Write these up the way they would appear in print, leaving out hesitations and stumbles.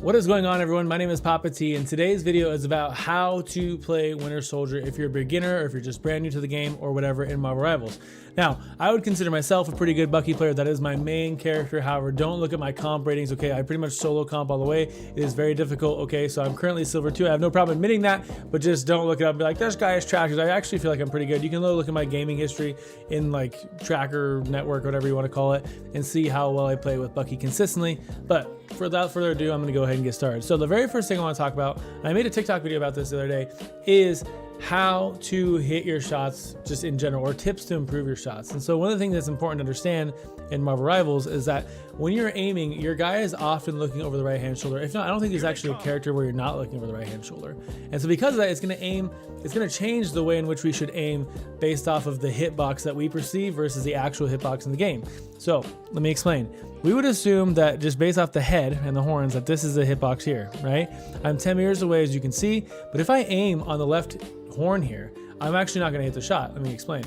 What is going on, everyone? My name is Papa T, and today's video is about how to play Winter Soldier if you're a beginner or if you're just brand new to the game or whatever in Marvel Rivals. Now, I would consider myself a pretty good Bucky player. That is my main character. However, don't look at my comp ratings, okay? I pretty much solo comp all the way. It is very difficult, okay? So I'm currently Silver 2. I have no problem admitting that, but just don't look it up and be like, this guy is trash. I actually feel like I'm pretty good. You can look at my gaming history in like Tracker Network, whatever you want to call it, and see how well I play with Bucky consistently. But without further ado, I'm gonna go ahead and get started. So the very first thing I wanna talk about, and I made a TikTok video about this the other day, is how to hit your shots just in general, or tips to improve your shots. And so one of the things that's important to understand in Marvel Rivals is that when you're aiming, your guy is often looking over the right hand shoulder. If not, I don't think there's actually a character where you're not looking over the right hand shoulder. And so because of that, it's gonna change the way in which we should aim based off of the hitbox that we perceive versus the actual hitbox in the game. So let me explain. We would assume that just based off the head and the horns that this is the hitbox here, right? I'm 10 meters away, as you can see, but if I aim on the left horn here, I'm actually not gonna hit the shot. Let me explain.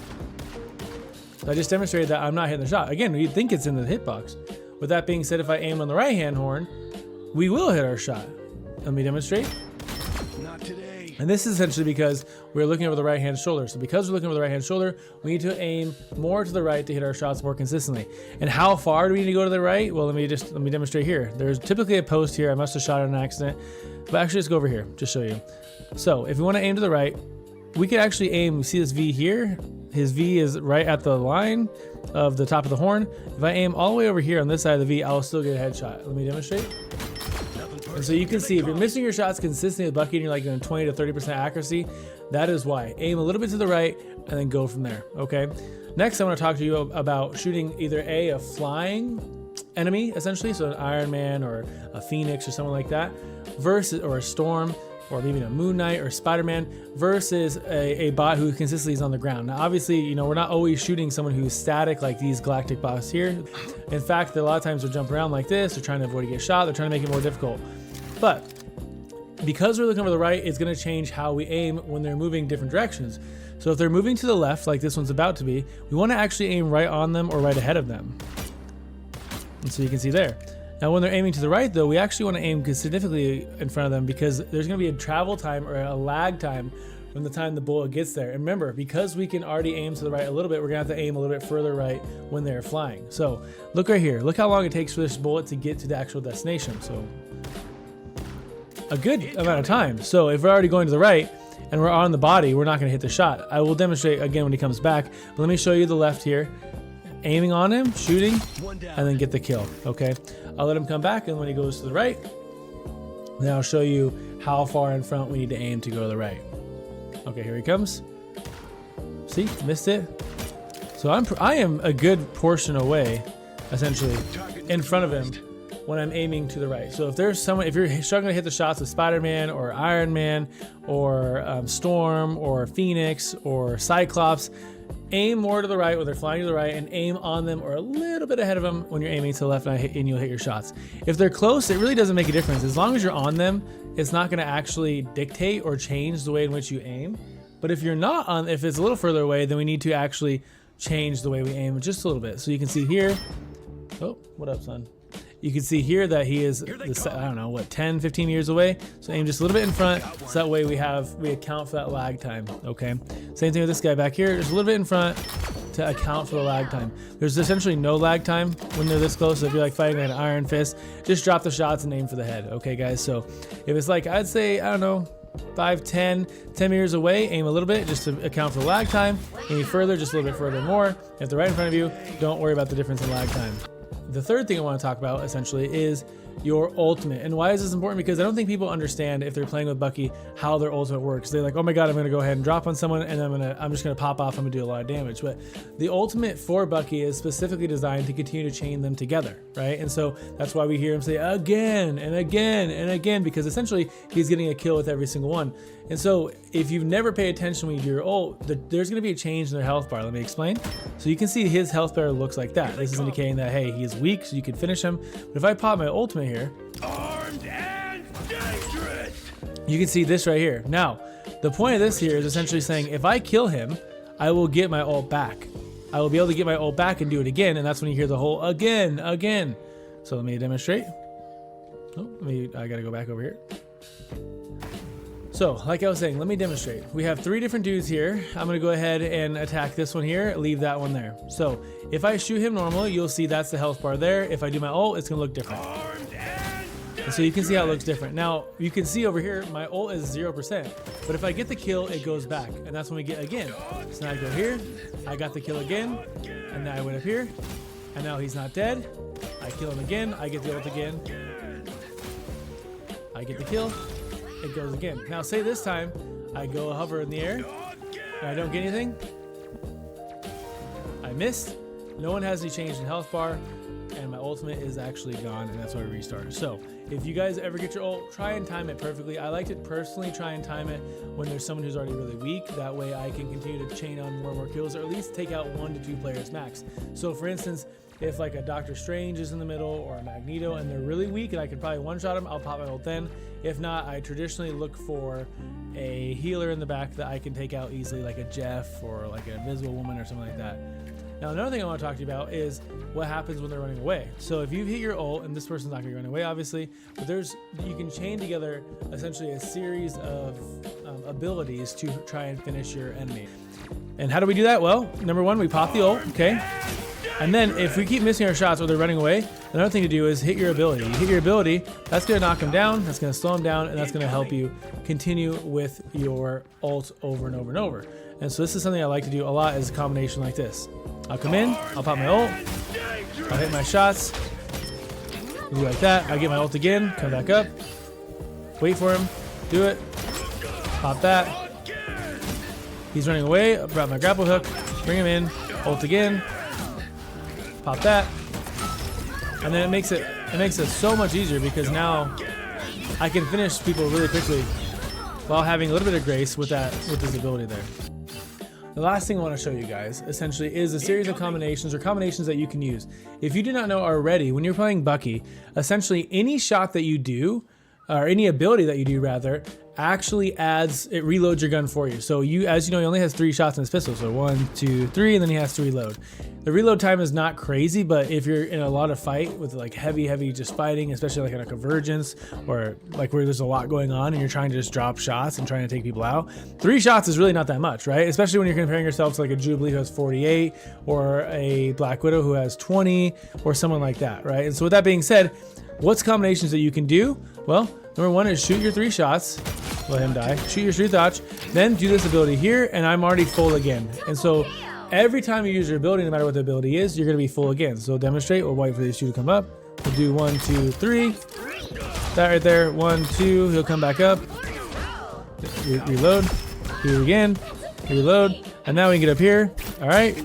So I just demonstrated that I'm not hitting the shot. Again, you'd think it's in the hitbox. With that being said, if I aim on the right hand horn, we will hit our shot. Let me demonstrate. Not today. And this is essentially because we're looking over the right hand shoulder. So because we're looking over the right hand shoulder, we need to aim more to the right to hit our shots more consistently. And how far do we need to go to the right? Well, let me demonstrate here. There's typically a post here. I must have shot it on accident, but actually let's go over here, just show you. So if we want to aim to the right, we could actually aim, you see this V here? His V is right at the line of the top of the horn. If I aim all the way over here on this side of the V, I'll still get a headshot. Let me demonstrate. And so you can see if you're missing your shots consistently with Bucky and you're like doing 20 to 30% accuracy, that is why. Aim a little bit to the right and then go from there, okay? Next, I want to talk to you about shooting either a flying enemy, essentially, so an Iron Man or a Phoenix or someone like that, versus, or a Storm, or maybe a Moon Knight or Spider-Man, versus a bot who consistently is on the ground. Now, obviously, you know, we're not always shooting someone who's static like these galactic bots here. In fact, a lot of times they're jumping around like this, they're trying to avoid to get shot, they're trying to make it more difficult. But because we're looking over the right, it's gonna change how we aim when they're moving different directions. So if they're moving to the left, like this one's about to be, we wanna actually aim right on them or right ahead of them. And so you can see there. Now when they're aiming to the right though, we actually wanna aim significantly in front of them because there's gonna be a travel time or a lag time from the time the bullet gets there. And remember, because we can already aim to the right a little bit, we're gonna have to aim a little bit further right when they're flying. So look right here, look how long it takes for this bullet to get to the actual destination. So a good amount of time. So if we're already going to the right and we're on the body, we're not gonna hit the shot. I will demonstrate again when he comes back, but let me show you the left here. Aiming on him, shooting, and then get the kill, okay? I'll let him come back, and when he goes to the right, then I'll show you how far in front we need to aim to go to the right. Okay, here he comes. See, missed it. So I am a good portion away, essentially, in front of him when I'm aiming to the right. So if there's someone, if you're struggling to hit the shots with Spider-Man or Iron Man or Storm or Phoenix or Cyclops, aim more to the right when they're flying to the right and aim on them or a little bit ahead of them when you're aiming to the left and you'll hit your shots. If they're close, it really doesn't make a difference. As long as you're on them, it's not gonna actually dictate or change the way in which you aim. But if you're not on, if it's a little further away, then we need to actually change the way we aim just a little bit. So you can see here, oh, what up, son? You can see here that he is, I don't know, what, 10, 15 meters away. So aim just a little bit in front, so that way we account for that lag time, okay? Same thing with this guy back here, just a little bit in front to account for the lag time. There's essentially no lag time when they're this close. So if you're like fighting an Iron Fist, just drop the shots and aim for the head, okay guys? So if it's like, I'd say, I don't know, 5, 10 meters away, aim a little bit just to account for the lag time. Aim further, just a little bit further more. If they're right in front of you, don't worry about the difference in lag time. The third thing I want to talk about essentially is your ultimate. And why is this important? Because I don't think people understand, if they're playing with Bucky, how their ultimate works. They're like, oh my god, I'm gonna go ahead and drop on someone and I'm just gonna pop off, I'm gonna do a lot of damage. But the ultimate for Bucky is specifically designed to continue to chain them together, right? And so that's why we hear him say again and again and again, because essentially he's getting a kill with every single one. And so if you've never paid attention when you do your ult, there's gonna be a change in their health bar. Let me explain. So you can see his health bar looks like that. This is indicating that, hey, he is weak, so you can finish him. But if I pop my ultimate here, Armed and dangerous. you can see this right here. Now, the point of this here is essentially saying, if I kill him, I will get my ult back. I will be able to get my ult back and do it again, and that's when you hear the whole again. So let me demonstrate. Oh, I gotta go back over here. So, like I was saying, let me demonstrate. We have 3 different dudes here. I'm gonna go ahead and attack this one here, leave that one there. So, if I shoot him normally, you'll see that's the health bar there. If I do my ult, it's gonna look different. And so you can see how it looks different. Now, you can see over here, my ult is 0%, but if I get the kill, it goes back. And that's when we get again. So now I go here, I got the kill again, and now I went up here, and now he's not dead. I kill him again, I get the ult again. I get the kill, it goes again. Now say this time, I go hover in the air, and I don't get anything. I missed. No one has any change in health bar, and my ultimate is actually gone, and that's why I restarted. So if you guys ever get your ult, try and time it perfectly. I like to personally try and time it when there's someone who's already really weak. That way I can continue to chain on more and more kills, or at least take out 1 to 2 players max. So for instance, if like a Doctor Strange is in the middle or a Magneto and they're really weak and I could probably one-shot them, I'll pop my ult then. If not, I traditionally look for a healer in the back that I can take out easily, like a Jeff or like an Invisible Woman or something like that. Now another thing I want to talk to you about is what happens when they're running away. So if you hit your ult, and this person's not going to run away obviously, but you can chain together essentially a series of abilities to try and finish your enemy. And how do we do that? Well, number 1, we pop the ult, okay? And then if we keep missing our shots or they're running away, another thing to do is hit your ability. You hit your ability, that's going to knock them down, that's going to slow them down, and that's going to help you continue with your ult over and over and over. And so this is something I like to do a lot, is a combination like this. I'll come in, I'll pop my ult, I'll hit my shots, do like that, I get my ult again, come back up, wait for him, do it, pop that. He's running away, I brought my grapple hook, bring him in, ult again, pop that, and then it makes it so much easier because now I can finish people really quickly while having a little bit of grace with this ability there. The last thing I want to show you guys essentially is a series of combinations that you can use. If you do not know already, when you're playing Bucky, essentially any shot that you do, or any ability that you do rather, actually reloads your gun for you. So as you know, he only has 3 shots in his pistol. So 1, 2, 3, and then he has to reload. The reload time is not crazy, but if you're in a lot of fight with like heavy just fighting, especially like in a convergence or like where there's a lot going on and you're trying to just drop shots and trying to take people out, 3 shots is really not that much, right? Especially when you're comparing yourself to like a Jubilee who has 48 or a Black Widow who has 20 or someone like that, right? And so with that being said, what's combinations that you can do? Well, number 1 is shoot your 3 shots, let him die, shoot your 3 shots, then do this ability here, and I'm already full again. And so every time you use your ability, no matter what the ability is, you're going to be full again. So demonstrate, we'll wait for these 2 to come up. We'll do 1, 2, 3. That right there, 1, 2, he'll come back up. Reload, do it again, reload, and now we can get up here. All right.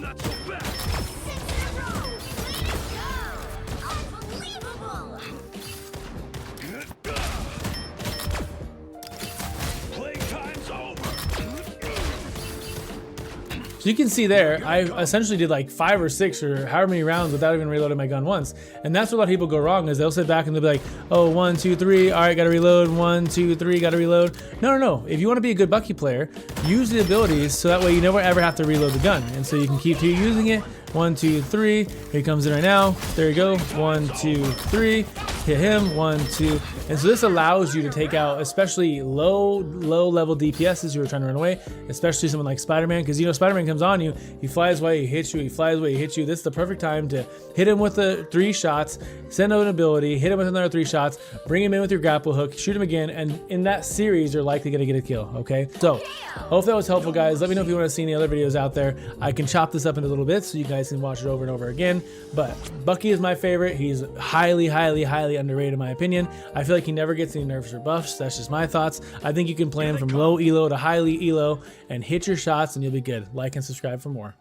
So you can see there, I essentially did like 5 or 6 or however many rounds without even reloading my gun once. And that's where a lot of people go wrong, is they'll sit back and they'll be like, oh, 1, 2, 3, all right, gotta reload, 1, 2, 3, gotta reload. No. If you wanna be a good Bucky player, use the abilities so that way you never ever have to reload the gun. And so you can keep using it. 1, 2, 3, here he comes in right now. There you go, 1, 2, 3, hit him, 1, 2. And so this allows you to take out especially low level DPSs who are trying to run away, especially someone like Spider-Man, because you know Spider-Man comes on you, he flies away, he hits you, he flies away, he hits you. This is the perfect time to hit him with the 3 shots, send out an ability, hit him with another 3 shots, bring him in with your grapple hook, shoot him again, and in that series you're likely gonna get a kill, okay? So, hope that was helpful, guys. Let me know if you want to see any other videos out there. I can chop this up into little bits so you guys can watch it over and over again, but Bucky is my favorite. He's highly underrated in my opinion. I feel like he never gets any nerfs or buffs. That's just my thoughts. I think you can play him from low elo to highly elo and hit your shots and you'll be good. Like and subscribe for more.